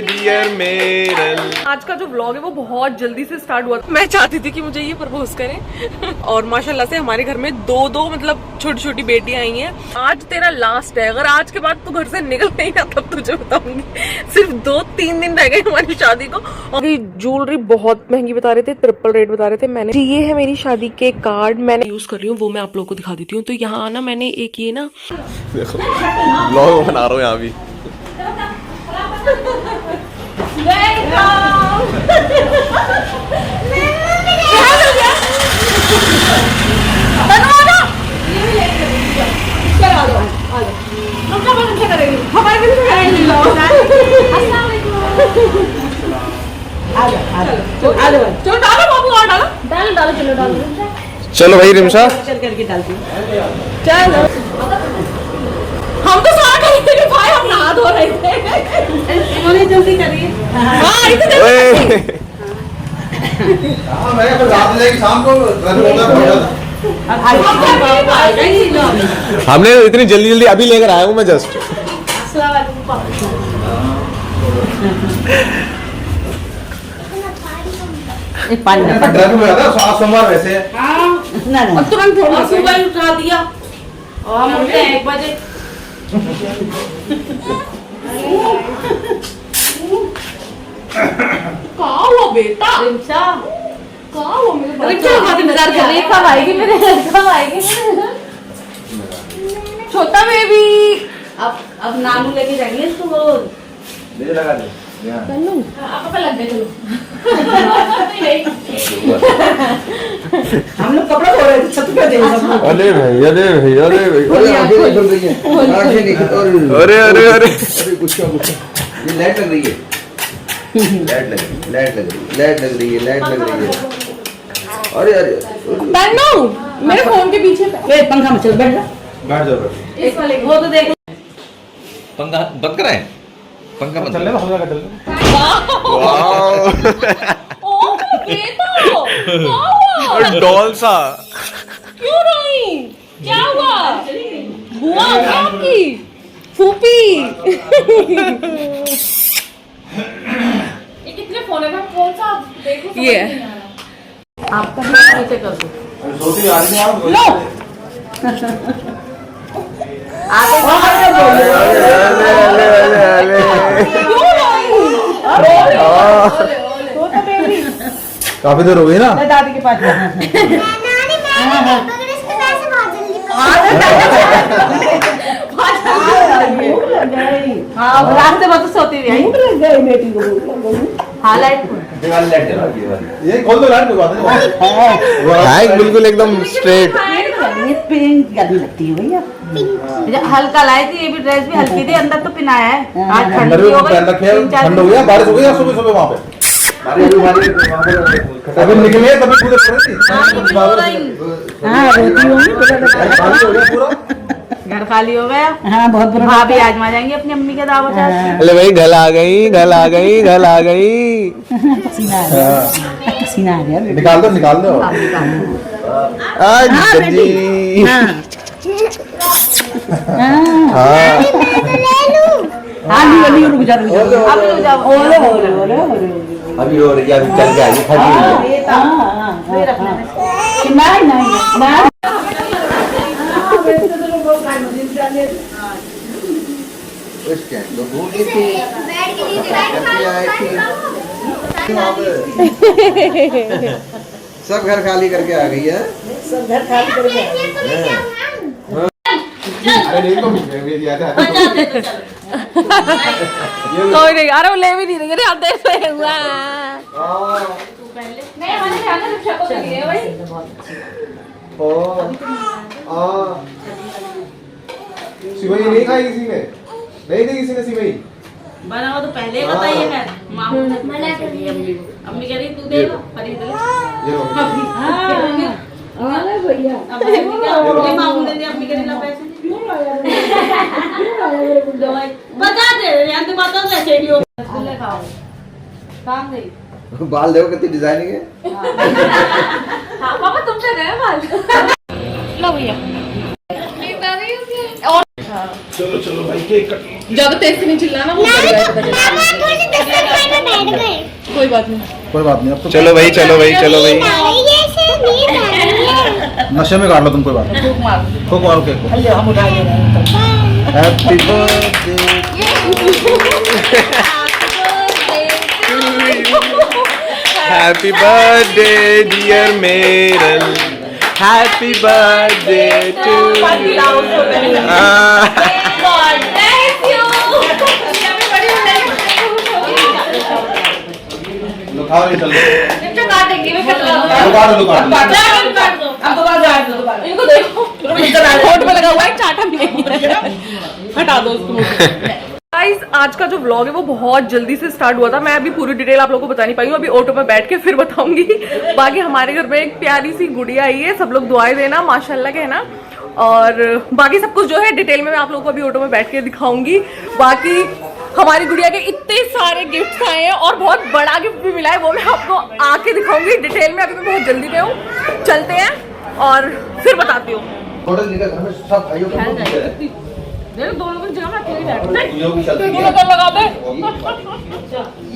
Dear Meryl. आज का जो व्लॉग है वो बहुत जल्दी से स्टार्ट हुआ। मैं चाहती थी कि मुझे ये प्रपोज करें और माशाल्लाह से हमारे घर में दो मतलब छोटी छोटी बेटियां आई हैं। आज तेरा लास्ट है, अगर आज के बाद तू घर से निकल गई ना तब तुझे बताऊंगी। सिर्फ 2-3 दिन रह गए हमारी शादी को। और ज्वेलरी बहुत महंगी बता रहे थे, ट्रिपल रेट बता रहे थे। मैंने ये है मेरी शादी के कार्ड मैंने यूज कर रही हूँ, वो मैं आप लोगों को दिखा देती हूँ। तो यहाँ आना मैंने एक ये ना देखो व्लॉग बना रहा हूँ यहाँ भी। चलो भाई रिमशा चल करके डालती हूँ। चलो हम तो सारा करेंगे भाई, हम नहा धो रहे थे। जल्दी करिए। मैं रात लेके शाम को हमने इतनी जल्दी जल्दी अभी लेकर आया हूँ मैं जस्ट। सोमवार वैसे तुरंत सुबह उठा दिया और मुझे 1 बजे कहाँ हुआ बेटा? रिमशा कहाँ हुआ मेरे बच्चे? रिमशा बहुत इंतजार कर रही है, कब आएगी मेरे, कब आएगी मेरे छोटा बेबी। अब नानू लेके जाएंगे इसको रोज। ले लगा दे आपका लग गए। चलो हम लोग कपड़ा धो रहे थे छत पे थे सब लोग। अरे भाई अरे भाई अरे भाई अरे अरे अरे कुछ ये लाइट लग रही है, लाइट लग रही है। अरे अरे तन्नू मेरे फोन के पीछे वे पंखा में चल बैठ जा। बैठ जाओ। इस वाले वो तो देख पंखा बंद कराएं, पंखा बंद चलने हम चल। वाओ ओ बेटा डॉल सा क्यों रोई? क्या हुआ? बुआ क्या आपकी फूफी? ये कितने फोन है? कौन सा देखो? ये आपका भी नीचे कर दो। सोती आ रही है आप लो आगे काफी देर हो गई ना। दादी के पास हाँ रास्ते में तो सोती रही बेटी को। हाँ लाइट ये खोल दो लाइट है बिल्कुल एकदम स्ट्रेट। पिंक गर्मी लगती है भैया। हल्का लाई थी, ये भी ड्रेस भी हल्की थी, अंदर तो पिनाया है। आज ठंड हो गई, ठंड हो गया, बारिश हो गई सुबह सुबह वहाँ पे। अभी निकले तभी पूरे घर खाली हो गया। हाँ बहुत बुरा। भाभी आज आ जाएंगे अपनी अम्मी के दावत है। अरे भाई घर आ गई घर आ गई घर आ गई। पसीना आ गया। निकाल दो जी। रुक जाओ। अभी हो रही है, अभी चल गया, ये खड़ी हुई है। सब घर खाली करके आ गई है। सब घर खाली करके कोई नहीं, अरे वो ले भी नहीं रही है। देख हुआ सिवई नहीं खाई किसी ने, नहीं दी किसी ने सिवई। बनाओ तो पहले बताइए। अम्मी कह रही तू देगा खरीद ले। भैया मामू दे दे, अम्मी कह रही ला पैसे बता दे। बातों से खाओ काम गई। बाल देखो कितनी डिजाइनिंग है। हाँ पापा तुमसे गए बाल। लो भैया। और चलो चलो भाई केक कट। जब तेज से नहीं चिल्लाना वो कोई बात नहीं। कोई बात नहीं अब तो चलो भाई चलो भाई चलो भाई। नशे में काट लो तुम, कोई बात नहीं। को मारो केक को। हम उठा ले रहे हैं। Happy birthday. Happy birthday dear मेरल, हैप्पी बर्थडे टू लो खाओ नहीं चल। इनको देखो होठ में लगा हुआ है चाटा नहीं। हटा दो उसको। गाइस आज का जो व्लॉग है वो बहुत जल्दी से स्टार्ट हुआ था। मैं अभी पूरी डिटेल आप लोगों को बता नहीं पाई हूँ, अभी ऑटो में बैठ के फिर बताऊंगी। बाकी हमारे घर में एक प्यारी सी गुड़िया आई है, सब लोग दुआएं देना माशाल्लाह के, है ना। और बाकी सब कुछ जो है डिटेल में मैं आप लोगों को अभी ऑटो में बैठ के दिखाऊंगी। बाकी हमारी गुड़िया के इतने सारे गिफ्ट्स आए हैं और बहुत बड़ा गिफ्ट भी मिला है, वो मैं आपको आके दिखाऊंगी डिटेल में। अभी मैं बहुत जल्दी में हूँ, चलते हैं और फिर बताती हूँ। होटल निकल घर में सब भाइयों का दोनों की जगह मैं अकेले बैठूं। तुझे भी चलती है। लगा दे।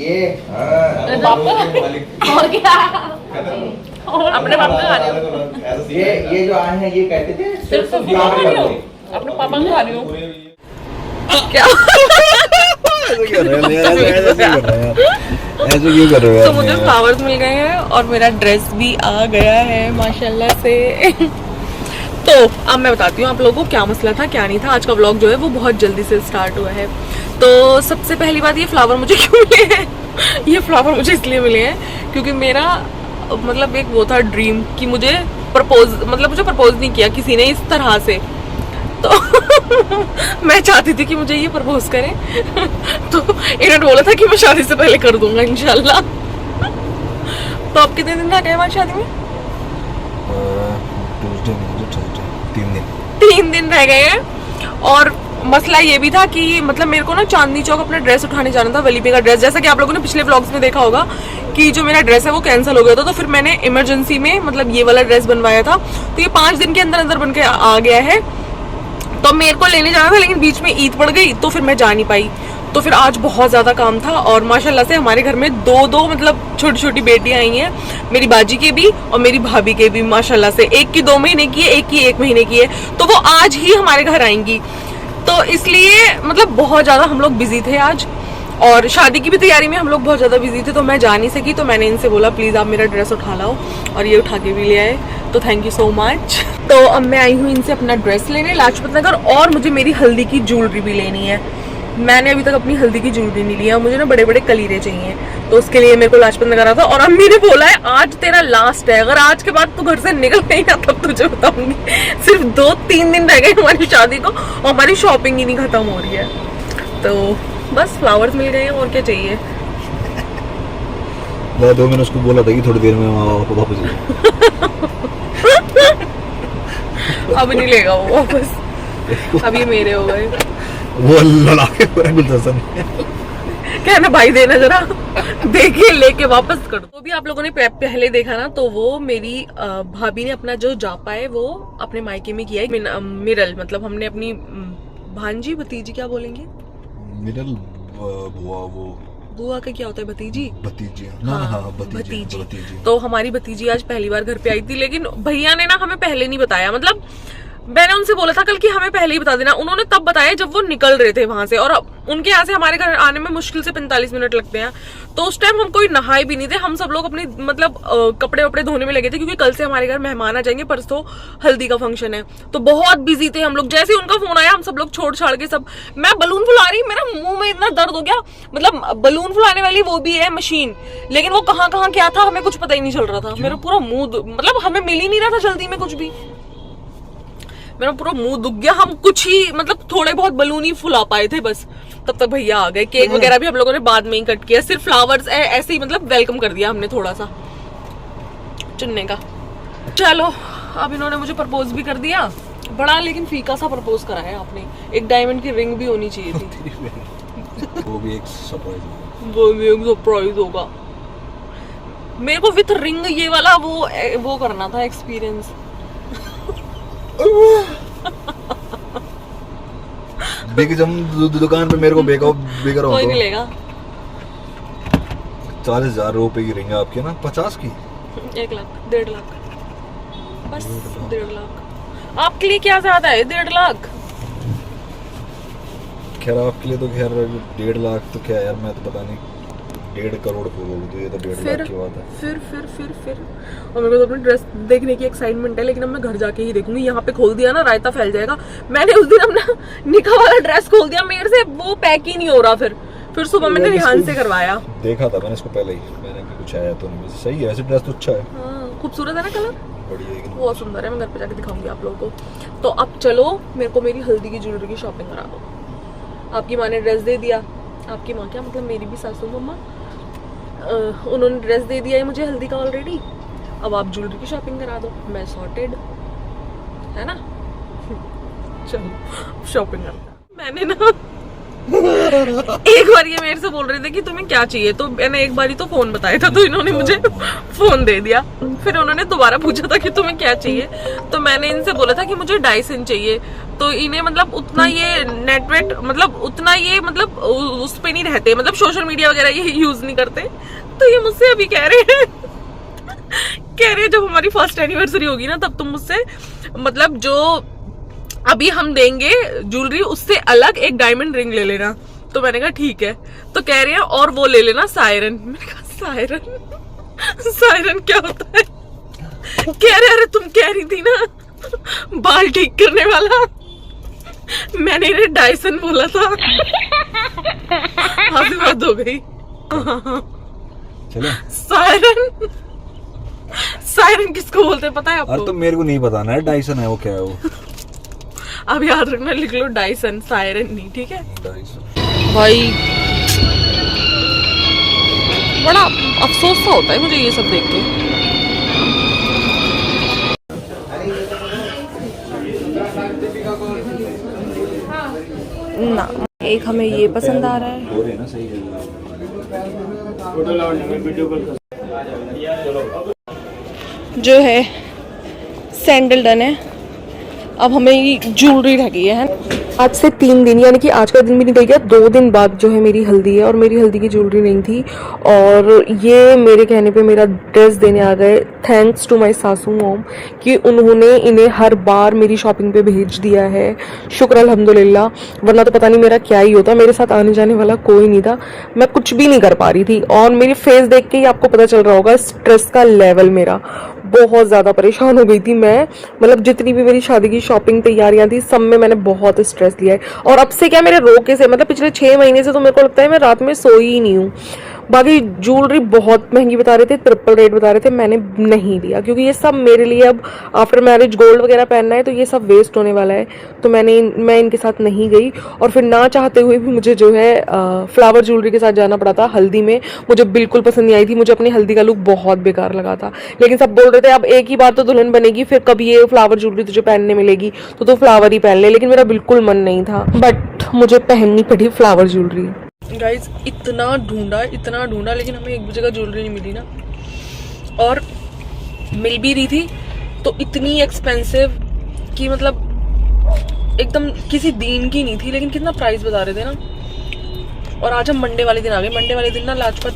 ये हाँ और क्या अपने पापा खा रही हूँ। ये जो आए हैं ये कहते थे सिर्फ अपने पापा को खा रही हूँ। क्या ऐसे क्यों कर रहे हो? तो मुझे फ्लावर्स मिल गए हैं और मेरा ड्रेस भी आ गया है माशाल्लाह से। तो अब मैं बताती हूँ आप लोगों को क्या मसला था क्या नहीं था। आज का व्लॉग जो है वो बहुत जल्दी से स्टार्ट हुआ है। तो सबसे पहली बात, ये फ्लावर मुझे क्यों मिले हैं? ये फ्लावर मुझे इसलिए मिले हैं क्योंकि मेरा मतलब एक वो था ड्रीम कि मुझे प्रपोज, मतलब मुझे प्रपोज नहीं किया किसी ने इस तरह से। तो मैं चाहती थी कि मुझे ये प्रपोज करें। तो इन्होंने बोला था कि मैं शादी से पहले कर दूंगा इंशाल्लाह। तो अब कितने दिन रह गए हमारी शादी में? 3 दिन रह गए हैं। और मसला ये भी था कि मतलब मेरे को ना चांदनी चौक अपना ड्रेस उठाने जाना था, वलीमे का ड्रेस। जैसा कि आप लोगों ने पिछले व्लॉग्स में देखा होगा कि जो मेरा ड्रेस है वो कैंसिल हो गया था, तो फिर मैंने इमरजेंसी में मतलब ये वाला ड्रेस बनवाया था। तो ये 5 दिन के अंदर अंदर बन के आ गया है। तो मेरे को लेने जाना था लेकिन बीच में ईद पड़ गई तो फिर मैं जा नहीं पाई। तो फिर आज बहुत ज़्यादा काम था और माशाल्लाह से हमारे घर में दो मतलब छोटी छोटी बेटियां आई हैं, मेरी बाजी के भी और मेरी भाभी के भी माशाल्लाह से। एक की 2 महीने की है, एक की 1 महीने की है। तो वो आज ही हमारे घर आएंगी, तो इसलिए मतलब बहुत ज़्यादा हम लोग बिजी थे आज। और शादी की भी तैयारी में हम लोग बहुत ज़्यादा बिजी थे, तो मैं जा नहीं सकी। तो मैंने इनसे बोला प्लीज़ आप मेरा ड्रेस उठा लाओ, और ये उठा के भी ले आए, तो थैंक यू सो मच। तो अब मैं आई हूँ इनसे अपना ड्रेस लेने लाजपत नगर, और मुझे मेरी हल्दी की ज्वेलरी भी लेनी है। मैंने अभी तक अपनी हल्दी की ज्वेलरी नहीं लिया, मुझे ना बड़े बड़े कलीरे चाहिए, तो उसके लिए मेरे को लाजपत नगर आता। और अम्मी ने बोला है आज तेरा लास्ट है, अगर आज के बाद तू घर से निकल गई ना तब तुझे बताऊंगी। सिर्फ 2-3 दिन रह गए हमारी शादी को और हमारी शॉपिंग ही नहीं खत्म हो रही है। तो बस फ्लावर्स मिल गए हैं, और क्या चाहिए। तो मैंने उसको बोला था कि थोड़ी देर में वापस अब नहीं लेगा वो वापस, अब ये मेरे हो गए। वो लड़ा के गुलदस्ता कहना भाई देना जरा, देखिए लेके वापस कर दो। तो भी आप लोगों ने पहले देखा ना, तो वो मेरी भाभी ने अपना जो जापा है वो अपने मायके में किया है। मिरल मतलब हमने अपनी भांजी भतीजी क्या बोलेंगे, मिरल बुआ का क्या होता है, भतीजी भतीजी। तो हमारी भतीजी आज पहली बार घर पे आई थी, लेकिन भैया ने ना हमें पहले नहीं बताया। मतलब मैंने उनसे बोला था कल कि हमें पहले ही बता देना, उन्होंने तब बताया जब वो निकल रहे थे वहां से। और उनके यहाँ से हमारे घर आने में मुश्किल से 45 मिनट लगते हैं। तो उस टाइम हम कोई नहाए भी नहीं थे, हम सब लोग अपने मतलब कपड़े वपड़े धोने में लगे थे, क्योंकि कल से हमारे घर मेहमान आ जाएंगे, परसों हल्दी का फंक्शन है। तो बहुत बिजी थे हम लोग। जैसे ही उनका फोन आया हम सब लोग छोड़ छाड़ के सब, मैं बलून फुला रही, मेरा मुंह में इतना दर्द हो गया। मतलब बलून फुलाने वाली वो भी है मशीन, लेकिन वो कहाँ कहाँ क्या था हमें कुछ पता ही नहीं चल रहा था। मेरा पूरा मुंह मतलब हमें मिल ही नहीं रहा था जल्दी में कुछ भी, मेरा पूरा मुंह दुख गया। हम कुछ ही मतलब थोड़े बहुत बलून ही फुला पाए थे बस, तब तक भैया आ गए। केक वगैरह भी हम लोगों ने बाद में ही कट किया, सिर्फ फ्लावर्स ऐसे ही मतलब वेलकम कर दिया हमने थोड़ा सा चुनने का। चलो अब इन्होंने मुझे प्रपोज भी कर दिया, बड़ा लेकिन फीका सा प्रपोज करा है आपने। एक डायमंड की रिंग भी होनी चाहिए थी। वो भी एक सरप्राइज होगा। वो भी एक सरप्राइज होगा। मेरे को विथ रिंग ये वाला वो करना था एक्सपीरियंस। बिग जम दुकान पे मेरे को बेकार बेकार कोई नहीं लेगा। 40,000 रुपए की रिंग आपकी ना, 50 की 1 लाख 1.5 लाख बस 1.5 लाख आपके लिए क्या ज्यादा है 1.5 लाख। खैर आपके लिए तो खैर 1.5 लाख तो क्या यार, मैं तो पता नहीं 1.5 करोड़ बोल तो ये तो 1.5 लाख की बात है। फिर और मेरे को तो अपनी ड्रेस देखने की एक्साइटमेंट है, लेकिन अब मैं घर जाके ही देखूंगी। यहाँ पे खोल दिया ना रायता फैल जाएगा। मैंने उस दिन अपना निकाह वाला ड्रेस खोल दिया, मेरे से वो पैक ही नहीं हो रहा। फिर सुबह मैंने रिहान से करवाया। देखा था मैंने इसको पहले ही, मैंने कुछ आया तो नहीं, सही है ऐसे ड्रेस तो अच्छा है। हाँ, खूबसूरत है ना कलर, बढ़िया है, बहुत सुंदर है। मैं घर पे जाके दिखाऊंगी आप लोगों को। तो अब चलो मेरे को मेरी हल्दी की ज्वेलरी की शॉपिंग करा दो। आपकी माँ ने ड्रेस दे दिया, आपकी माँ क्या मतलब मेरी भी सासू मम्मा, उन्होंने ड्रेस दे दिया है मुझे हल्दी का ऑलरेडी। अब आप ज्वेलरी की शॉपिंग करा दो, मैं सॉर्टेड है ना। चलो शॉपिंग करते। मैंने ना एक बार ये मेरे से बोल रहे थे कि तुम्हें क्या चाहिए, तो मैंने एक बार ही तो फोन बताया था, तो इन्होंने मुझे फोन दे दिया। फिर उन्होंने दोबारा पूछा था कि तुम्हें क्या चाहिए, तो मैंने इनसे बोला था कि मुझे डायसन चाहिए। तो इन्हें मतलब उतना ये नेटवेट मतलब उतना ये मतलब उस पे नहीं रहते, मतलब सोशल मीडिया वगैरह ये यूज नहीं करते। तो ये मुझसे अभी कह रहे हैं जब हमारी फर्स्ट एनिवर्सरी होगी ना तब तुम मुझसे मतलब जो अभी हम देंगे ज्वेलरी उससे अलग एक डायमंड रिंग ले लेना। तो मैंने कहा ठीक है। तो कह रहे हैं और वो ले लेना सायरन। मैंने कहा सायरन क्या होता है? कह रहे अरे तुम कह रही थी ना बाल ठीक करने वाला, मैंने इन्हें डायसन बोला था। हंसी बात हो गई। चलो सायरन किसको बोलते हैं पता है आपको? अरे तो मेरे को नहीं पता ना, डायसन है वो, क्या है वो? अब याद रखना, लिख लो डायसन, सायरन नहीं, ठीक है डायसन। भाई। बड़ा अफसोस सा होता है मुझे ये सब देख के। ना एक हमें ये पसंद आ रहा है, हो रहे हैं ना, सही है। जो है सैंडल डन है। अब हमें ये ज्वेलरी रह गई है। आज से 3 दिन यानी कि आज का दिन भी निकल गया, 2 दिन बाद जो है मेरी हल्दी है और मेरी हल्दी की ज्वेलरी नहीं थी। और ये मेरे कहने पे मेरा ड्रेस देने आ गए। थैंक्स टू माय सासू मॉम कि उन्होंने इन्हें हर बार मेरी शॉपिंग पे भेज दिया है। शुक्र अल्हम्दुलिल्लाह, वरना तो पता नहीं मेरा क्या ही होता। मेरे साथ आने जाने वाला कोई नहीं था, मैं कुछ भी नहीं कर पा रही थी। और मेरी फेस देख के ही आपको पता चल रहा होगा स्ट्रेस का लेवल मेरा। बहुत ज़्यादा परेशान हो गई थी मैं, मतलब जितनी भी मेरी शादी की शॉपिंग तैयारियां थी सब में मैंने बहुत स्ट्रेस लिया है। और अब से क्या मेरे रोके से मतलब पिछले 6 महीने से तो मेरे को लगता है मैं रात में सोई ही नहीं हूँ। बाकी ज्वेलरी बहुत महंगी बता रहे थे, ट्रिपल रेट बता रहे थे, मैंने नहीं लिया क्योंकि ये सब मेरे लिए अब आफ्टर मैरिज गोल्ड वगैरह पहनना है तो ये सब वेस्ट होने वाला है। तो मैं इनके साथ नहीं गई। और फिर ना चाहते हुए भी मुझे जो है फ्लावर ज्वेलरी के साथ जाना पड़ा था। हल्दी में मुझे बिल्कुल पसंद नहीं आई थी, मुझे अपनी हल्दी का लुक बहुत बेकार लगा था। लेकिन सब बोल रहे थे अब एक ही बार तो दुल्हन बनेगी, फिर कभी ये फ्लावर ज्वेलरी तुझे पहनने मिलेगी तो फ्लावर ही पहन ले। लेकिन मेरा बिल्कुल मन नहीं था, बट मुझे पहननी पड़ी फ्लावर ज्वेलरी। गाइज इतना ढूंढा लेकिन हमें एक भी जगह ज्वेलरी नहीं मिली ना। और मिल भी रही थी तो इतनी एक्सपेंसिव कि मतलब एकदम किसी दीन की नहीं थी, लेकिन कितना प्राइस बता रहे थे ना। और आज हम मंडे वाले दिन आ गए। मंडे वाले दिन ना लाजपत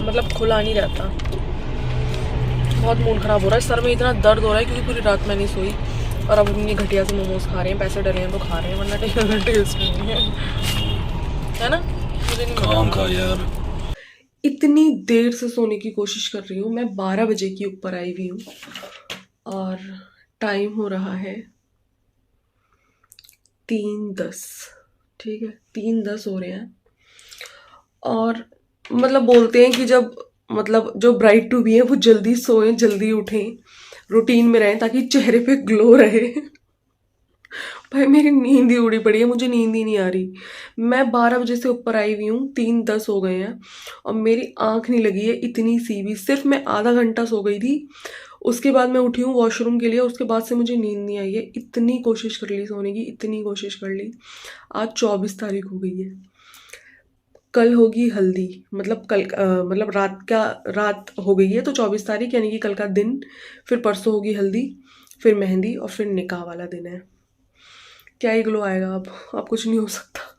मतलब खुला नहीं रहता। बहुत मूड खराब हो रहा है, सर में इतना दर्द हो रहा है क्योंकि पूरी रात मैं नहीं सोई। और अब हम ये घटिया से मोमोज खा रहे हैं, पैसे डले हैं तो खा रहे हैं, वरना टेस्ट नहीं है ना। मुझे नहीं काम का यार, इतनी देर से सोने की कोशिश कर रही हूँ मैं। 12 बजे की ऊपर आई हुई हूँ और टाइम हो रहा है 3:10। ठीक है 3:10 हो रहे हैं। और मतलब बोलते हैं कि जब मतलब जो ब्राइड टू बी है वो जल्दी सोएं जल्दी उठें, रूटीन में रहें ताकि चेहरे पे ग्लो रहे। भाई मेरी नींद ही उड़ी पड़ी है, मुझे नींद ही नहीं आ रही। मैं 12 बजे से ऊपर आई हुई हूँ, 3:10 हो गए हैं और मेरी आंख नहीं लगी है इतनी सी भी। सिर्फ मैं आधा घंटा सो गई थी, उसके बाद मैं उठी हूँ वॉशरूम के लिए, उसके बाद से मुझे नींद नहीं आई है। इतनी कोशिश कर ली सोने की, इतनी कोशिश कर ली। आज 24 तारीख हो गई है, कल होगी हल्दी, मतलब कल मतलब रात हो गई है तो 24 तारीख यानी कि कल का दिन, फिर परसों होगी हल्दी। फिर मेहंदी और फिर निकाह वाला दिन है। क्या ही ग्लो आएगा अब कुछ नहीं हो सकता।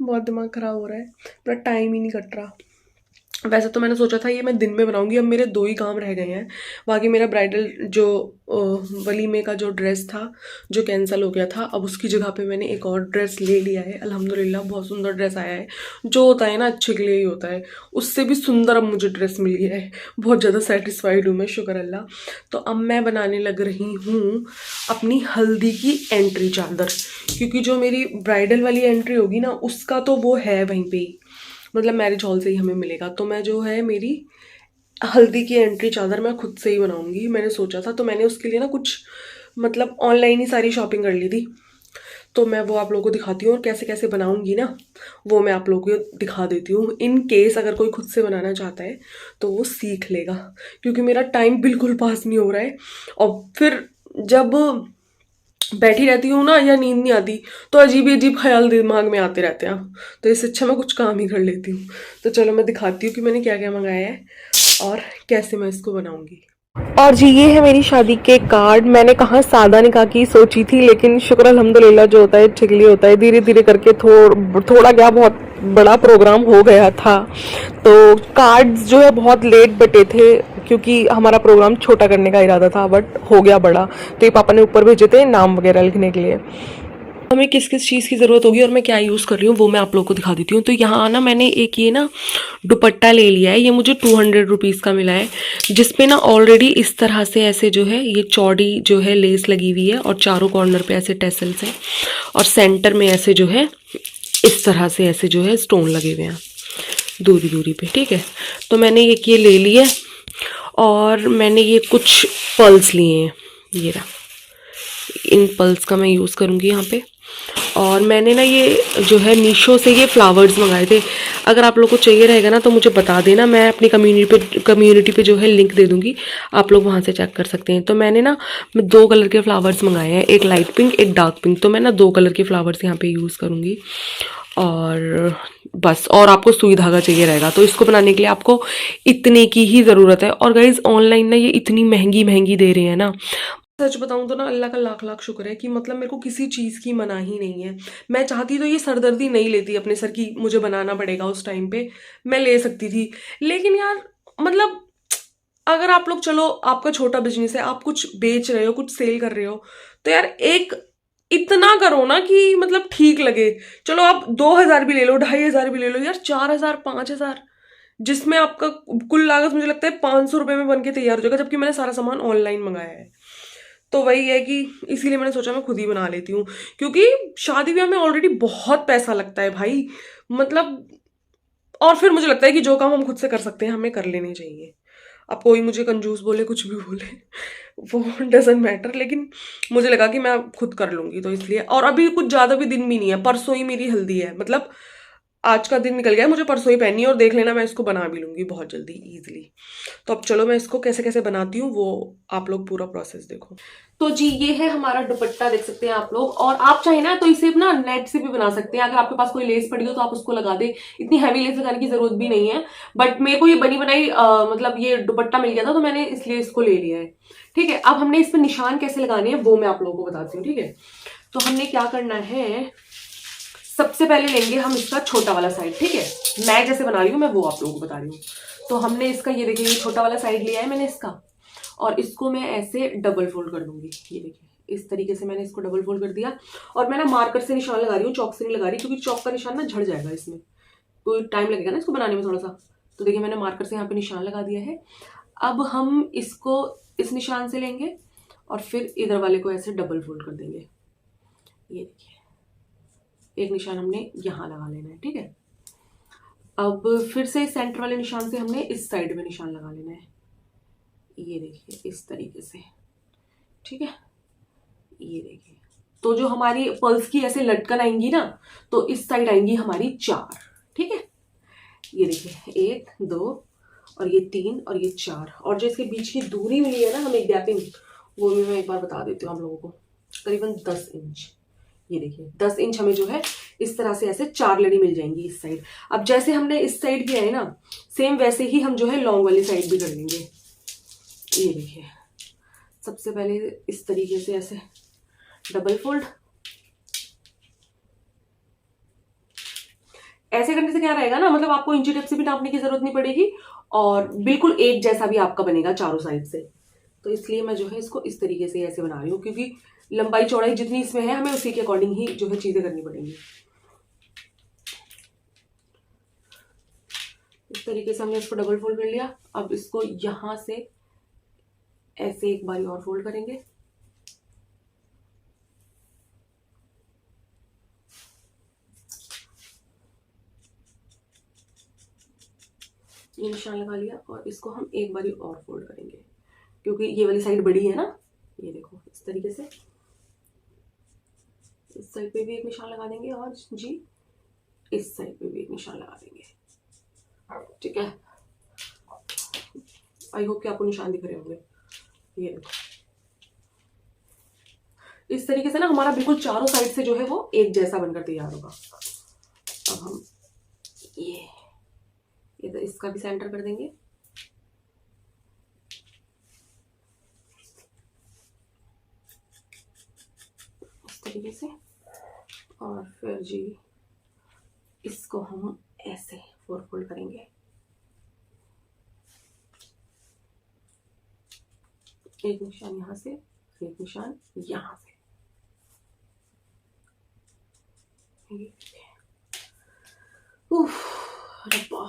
बहुत दिमाग खराब हो रहा है, पूरा टाइम ही नहीं कट रहा। वैसे तो मैंने सोचा था ये मैं दिन में बनाऊंगी, अब मेरे 2 ही काम रह गए हैं। बाकी मेरा ब्राइडल जो वलीमे का जो ड्रेस था जो कैंसिल हो गया था, अब उसकी जगह पे मैंने एक और ड्रेस ले लिया है। अल्हम्दुलिल्लाह बहुत सुंदर ड्रेस आया है। जो होता है ना अच्छे के लिए ही होता है, उससे भी सुंदर अब मुझे ड्रेस मिल गया है। बहुत ज़्यादा सेटिस्फाइड हूँ मैं, शुक्र अल्लाह। तो अब मैं बनाने लग रही हूँ अपनी हल्दी की एंट्री चादर, क्योंकि जो मेरी ब्राइडल वाली एंट्री होगी ना उसका तो वो है वहीं पर ही, मतलब मैरिज हॉल से ही हमें मिलेगा। तो मैं जो है मेरी हल्दी की एंट्री चादर मैं खुद से ही बनाऊंगी, मैंने सोचा था। तो मैंने उसके लिए ना कुछ मतलब ऑनलाइन ही सारी शॉपिंग कर ली थी। तो मैं वो आप लोगों को दिखाती हूँ, और कैसे कैसे बनाऊंगी ना वो मैं आप लोगों को दिखा देती हूँ। इन केस अगर कोई खुद से बनाना चाहता है तो वो सीख लेगा, क्योंकि मेरा टाइम बिल्कुल पास नहीं हो रहा है। और फिर जब बैठी रहती हूँ ना या नींद नहीं आती तो अजीब अजीब ख्याल दिमाग में आते रहते हैं, तो इससे अच्छा मैं कुछ काम ही कर लेती हूँ। तो चलो मैं दिखाती हूँ कि मैंने क्या क्या मंगाया है और कैसे मैं इसको बनाऊंगी। और जी ये है मेरी शादी के कार्ड। मैंने कहाँ सादा निकाह की सोची थी, लेकिन शुक्र अल्हम्दुलिल्लाह जो होता है ठीक लिए होता है। धीरे धीरे करके थोड़ा क्या बहुत बड़ा प्रोग्राम हो गया था। तो कार्ड्स जो है बहुत लेट बटे थे, क्योंकि हमारा प्रोग्राम छोटा करने का इरादा था, बट हो गया बड़ा। तो ये पापा ने ऊपर भेजे थे नाम वगैरह लिखने के लिए। हमें किस किस चीज़ की ज़रूरत होगी और मैं क्या यूज़ कर रही हूँ वो मैं आप लोगों को दिखा देती हूँ। तो यहाँ ना मैंने एक ये ना दुपट्टा ले लिया है, ये मुझे 200 रुपीज़ का मिला है, जिसपे ना ऑलरेडी इस तरह से ऐसे जो है ये चौड़ी जो है लेस लगी हुई है, और चारों कॉर्नर पे ऐसे टेसल्स हैं, और सेंटर में ऐसे जो है इस तरह से ऐसे जो है स्टोन लगे हुए हैं दूरी दूरी पे, ठीक है। तो मैंने एक ये ले लिया, और मैंने ये कुछ पर्ल्स लिए हैं, ये रहा, इन पर्ल्स का मैं यूज़ करूँगी यहाँ पे। और मैंने ना ये जो है मीशो से ये फ्लावर्स मंगाए थे। अगर आप लोग को चाहिए रहेगा ना तो मुझे बता देना, मैं अपनी कम्युनिटी पे जो है लिंक दे दूँगी, आप लोग वहाँ से चेक कर सकते हैं। तो मैंने ना 2 कलर के फ्लावर्स मंगाए हैं, एक लाइट पिंक एक डार्क पिंक। तो मैं ना 2 कलर के फ्लावर्स यहाँ पे यूज़ करूँगी, और बस। और आपको सुई धागा चाहिए रहेगा, तो इसको बनाने के लिए आपको इतने की ही ज़रूरत है। और गाइज़ ऑनलाइन ना ये इतनी महंगी दे रहे हैं ना, सच बताऊं तो ना अल्लाह का लाख लाख शुक्र है कि मतलब मेरे को किसी चीज़ की मनाही नहीं है। मैं चाहती तो ये सरदर्दी नहीं लेती अपने सर की, मुझे बनाना पड़ेगा उस टाइम पे, मैं ले सकती थी। लेकिन यार मतलब अगर आप लोग, चलो आपका छोटा बिजनेस है, आप कुछ बेच रहे हो, कुछ सेल कर रहे हो, तो यार एक इतना करो ना कि मतलब ठीक लगे। चलो आप 2000 भी ले लो, 2500 भी ले लो, यार 4000 5000, जिसमें आपका कुल लागत मुझे लगता है 500 रुपये में बन के तैयार हो जाएगा, जबकि मैंने सारा सामान ऑनलाइन मंगाया है। तो वही है कि इसीलिए मैंने सोचा मैं खुद ही बना लेती हूँ, क्योंकि शादी ब्याह में ऑलरेडी बहुत पैसा लगता है भाई, मतलब। और फिर मुझे लगता है कि जो काम हम खुद से कर सकते हैं हमें कर लेने चाहिए। अब कोई मुझे कंजूस बोले, कुछ भी बोले, वो डजेंट मैटर, लेकिन मुझे लगा कि मैं खुद कर लूँगी, तो इसलिए। और अभी कुछ ज़्यादा भी दिन भी नहीं है, परसों ही मेरी हल्दी है, मतलब आज का दिन निकल गया है, मुझे परसों ही पहननी है, और देख लेना मैं इसको बना भी लूँगी बहुत जल्दी ईजिली। तो अब चलो मैं इसको कैसे कैसे बनाती हूँ वो आप लोग पूरा प्रोसेस देखो। तो जी ये है हमारा दुपट्टा, देख सकते हैं आप लोग। और आप चाहे ना तो इसे ना नेट से भी बना सकते हैं, अगर आपके पास कोई लेस पड़ी हो तो आप उसको लगा दे, इतनी हैवी लेस लगाने की जरूरत भी नहीं है। बट मेरे को ये बनी बनाई मतलब ये दुपट्टा मिल गया था, तो मैंने इसलिए इसको ले लिया है, ठीक है। अब हमने इस पर निशान कैसे लगाने हैं वो मैं आप लोगों को बताती हूँ, ठीक है। तो हमने क्या करना है, सबसे पहले लेंगे हम इसका छोटा वाला साइड, ठीक है। मैं जैसे बना रही हूँ मैं वो आप लोगों को बता रही हूँ। तो हमने इसका ये देखिए छोटा वाला साइड लिया है मैंने इसका, और इसको मैं ऐसे डबल फोल्ड कर दूंगी। ये देखिए इस तरीके से मैंने इसको डबल फोल्ड कर दिया, और मैं ना मार्कर से निशान लगा रही हूँ, चौक से नहीं लगा रही, क्योंकि चौक का निशान ना झड़ जाएगा, इसमें तो टाइम लगेगा ना इसको बनाने में थोड़ा सा। तो देखिए मैंने मार्कर से यहाँ पे निशान लगा दिया है। अब हम इसको इस निशान से लेंगे और फिर इधर वाले को ऐसे डबल फोल्ड कर देंगे। ये देखिए एक निशान हमने यहाँ लगा लेना है, ठीक है। अब फिर से सेंटर वाले निशान से हमने इस साइड में निशान लगा लेना है, ये देखिए इस तरीके से, ठीक है। ये देखिए तो जो हमारी पर्ल्स की ऐसे लटकन आएंगी ना, तो इस साइड आएंगी हमारी 4, ठीक है। ये देखिए 1 2 और ये 3 और ये 4, और जो इसके बीच की दूरी मिली है ना हमें गैपिंग, वो भी मैं एक बार बता देती हूँ आप लोगों को, करीबन 10 इंच। ये देखिए 10 इंच हमें जो है इस तरह से ऐसे 4 लड़ी मिल जाएंगी इस साइड। अब जैसे हमने इस साइड किया है ना, सेम वैसे ही हम जो है लॉन्ग वाली साइड भी कर लेंगे। ये देखिए सबसे पहले इस तरीके से ऐसे डबल फोल्ड। ऐसे करने से क्या रहेगा ना, मतलब आपको इंची टेप से भी नापने की जरूरत नहीं पड़ेगी और बिल्कुल एक जैसा भी आपका बनेगा चारों साइड से। तो इसलिए मैं जो है इसको इस तरीके से ऐसे बना रही हूँ, क्योंकि लंबाई चौड़ाई जितनी इसमें है हमें उसी के अकॉर्डिंग ही जो है चीजें करनी पड़ेंगी। इस तरीके से हमने इसको डबल फोल्ड कर लिया। अब इसको यहां से ऐसे एक बारी और फोल्ड करेंगे। ये निशान लगा लिया और इसको हम एक बारी और फोल्ड करेंगे, क्योंकि ये वाली साइड बड़ी है ना। ये देखो इस तरीके से इस साइड पे भी एक निशान लगा देंगे और जी इस साइड पे भी एक निशान लगा देंगे। ठीक है, आई होप कि आपको निशान दिख रहे होंगे। ये देखो इस तरीके से ना हमारा बिल्कुल चारों साइड से जो है वो एक जैसा बनकर तैयार होगा। अब हम ये तो इसका भी सेंटर कर देंगे। इस तरीके से, और फिर जी इसको हम ऐसे फोर फोल्ड करेंगे। एक निशान यहां से, एक निशान यहां से। रब्बा।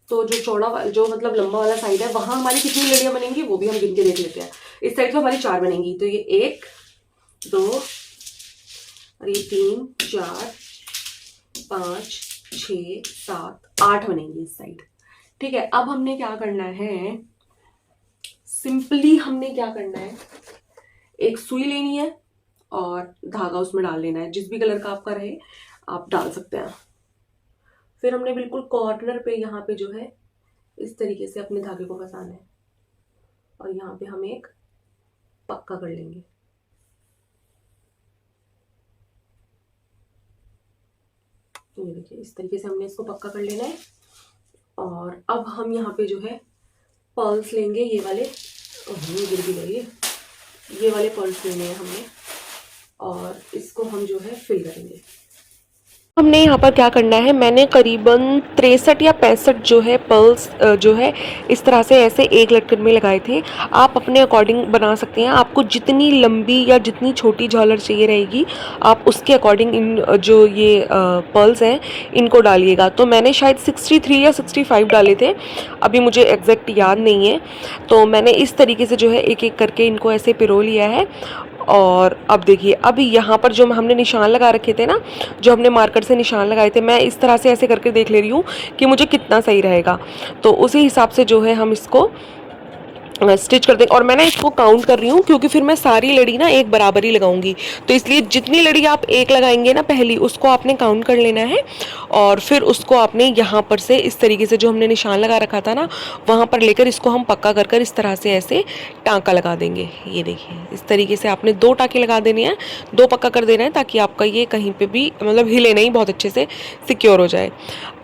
तो जो चौड़ा जो मतलब लंबा वाला साइड है वहां हमारी कितनी लड़ियां बनेंगी वो भी हम गिन के देख लेते हैं। इस साइड पे हमारी 4 बनेंगी, तो ये 1 2 और ये 3 4 5 6 7 8 बनेंगी इस साइड। ठीक है, अब हमने क्या करना है, सिंपली हमने क्या करना है, एक सुई लेनी है और धागा उसमें डाल लेना है। जिस भी कलर का आपका रहे आप डाल सकते हैं। फिर हमने बिल्कुल कॉर्नर पे यहाँ पे जो है इस तरीके से अपने धागे को फंसाना है और यहाँ पे हम एक पक्का कर लेंगे। ये देखिए इस तरीके से हमने इसको पक्का कर लेना है। और अब हम यहाँ पे जो है पर्ल्स लेंगे, ये वाले, गिर भी गई ये वाले पर्ल्स लेने हैं हमने और इसको हम जो है फिल करेंगे। हमने यहाँ पर क्या करना है, मैंने करीबन 63 या 65 जो है पर्ल्स जो है इस तरह से ऐसे एक लटकन में लगाए थे। आप अपने अकॉर्डिंग बना सकते हैं, आपको जितनी लंबी या जितनी छोटी झालर चाहिए रहेगी आप उसके अकॉर्डिंग इन जो ये पर्ल्स हैं इनको डालिएगा। तो मैंने शायद 63 या 65 डाले थे, अभी मुझे एग्जैक्ट याद नहीं है। तो मैंने इस तरीके से जो है एक एक करके इनको ऐसे पिरो लिया है। और अब देखिए, अब यहाँ पर जो हमने निशान लगा रखे थे ना, जो हमने मार्कर से निशान लगाए थे, मैं इस तरह से ऐसे करके देख ले रही हूँ कि मुझे कितना सही रहेगा। तो उसी हिसाब से जो है हम इसको स्टिच कर देंगे। और मैं ना इसको काउंट कर रही हूँ क्योंकि फिर मैं सारी लड़ी ना एक बराबर ही लगाऊंगी, तो इसलिए जितनी लड़ी आप एक लगाएंगे ना पहली, उसको आपने काउंट कर लेना है और फिर उसको आपने यहाँ पर से इस तरीके से जो हमने निशान लगा रखा था ना वहाँ पर लेकर इसको हम पक्का कर कर इस तरह से ऐसे टाँका लगा देंगे। ये देखिए इस तरीके से आपने 2 टाँके लगा देने हैं, 2 पक्का कर देना है ताकि आपका ये कहीं पर भी मतलब हिले नहीं, बहुत अच्छे से सिक्योर हो जाए।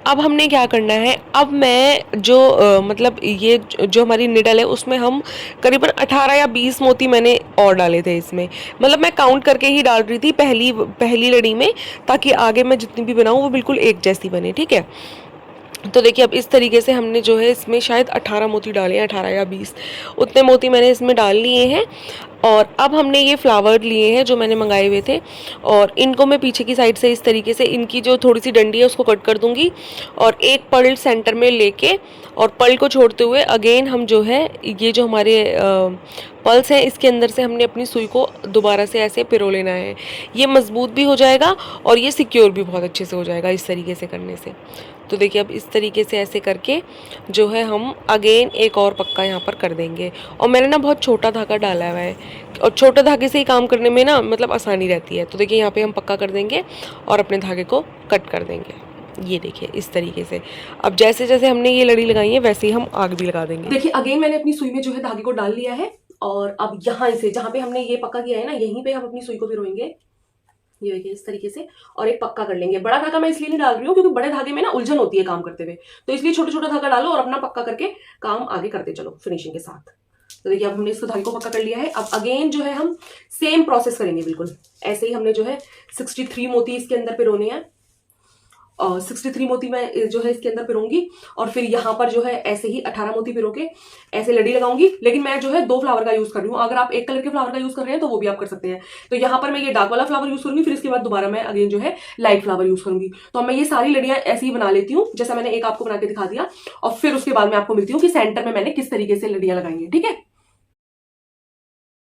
अब हमने क्या करना है, अब मैं जो मतलब ये जो हमारी निडल है उसमें हम करीबन 18 या 20 मोती मैंने और डाले थे इसमें। मतलब मैं काउंट करके ही डाल रही थी पहली लड़ी में, ताकि आगे मैं जितनी भी बनाऊँ वो बिल्कुल एक जैसी बने। ठीक है, तो देखिए अब इस तरीके से हमने जो है इसमें शायद 18 मोती डाले हैं, 18 या 20 उतने मोती मैंने इसमें डाल लिए हैं। और अब हमने ये फ्लावर लिए हैं जो मैंने मंगाए हुए थे और इनको मैं पीछे की साइड से इस तरीके से इनकी जो थोड़ी सी डंडी है उसको कट कर दूंगी और एक पर्ल सेंटर में लेके और पर्ल को छोड़ते हुए अगेन हम जो है ये जो हमारे पर्ल्स हैं इसके अंदर से हमने अपनी सुई को दोबारा से ऐसे पिरो लेना है। ये मजबूत भी हो जाएगा और ये सिक्योर भी बहुत अच्छे से हो जाएगा इस तरीके से करने से। तो देखिए अब इस तरीके से ऐसे करके जो है हम अगेन एक और पक्का यहाँ पर कर देंगे। और मैंने ना बहुत छोटा धागा डाला हुआ है और छोटे धागे से ही काम करने में ना मतलब आसानी रहती है। तो देखिए यहाँ पे हम पक्का कर देंगे और अपने धागे को कट कर देंगे। ये देखिए इस तरीके से। अब जैसे जैसे हमने ये लड़ी लगाई है वैसे ही हम आग भी लगा देंगे। देखिए अगेन मैंने अपनी सुई में जो है धागे को डाल लिया है और अब यहाँ से जहाँ पे हमने ये पक्का किया है ना यहीं पे हम अपनी सुई को पिरोएंगे। ये देखिए इस तरीके से और एक पक्का कर लेंगे। बड़ा धागा मैं इसलिए नहीं डाल रही हूँ क्योंकि बड़े धागे में ना उलझन होती है काम करते हुए, तो इसलिए छोटा छोटा धागा डालो और अपना पक्का करके काम आगे करते चलो फिनिशिंग के साथ। तो देखिए अब हमने इसको धागे को पक्का कर लिया है। अब अगेन जो है हम सेम प्रोसेस करेंगे, बिल्कुल ऐसे ही हमने जो है 63 मोती इसके अंदर पिरोने हैं। 63 मोती मैं जो है इसके अंदर पिरोंगी और फिर यहाँ पर जो है ऐसे ही 18 मोती पिरो के ऐसे लड़ी लगाऊंगी। लेकिन मैं जो है 2 फ्लावर का यूज कर रही हूँ, अगर आप एक कलर के फ्लावर का यूज कर रहे हैं तो वो भी आप कर सकते हैं। तो यहाँ पर मैं ये डार्क वाला फ्लावर यूज करूंगी, फिर इसके बाद दोबारा मैं अगेन जो है लाइट फ्लावर यूज करूंगी। तो मैं ये सारी लड़ियां ऐसे ही बना लेती हूँ जैसा मैंने एक आपको बना के दिखा दिया, और फिर उसके बाद मैं आपको मिलती हूँ कि सेंटर में मैंने किस तरीके से लड़ियां लगाई हैं। ठीक है,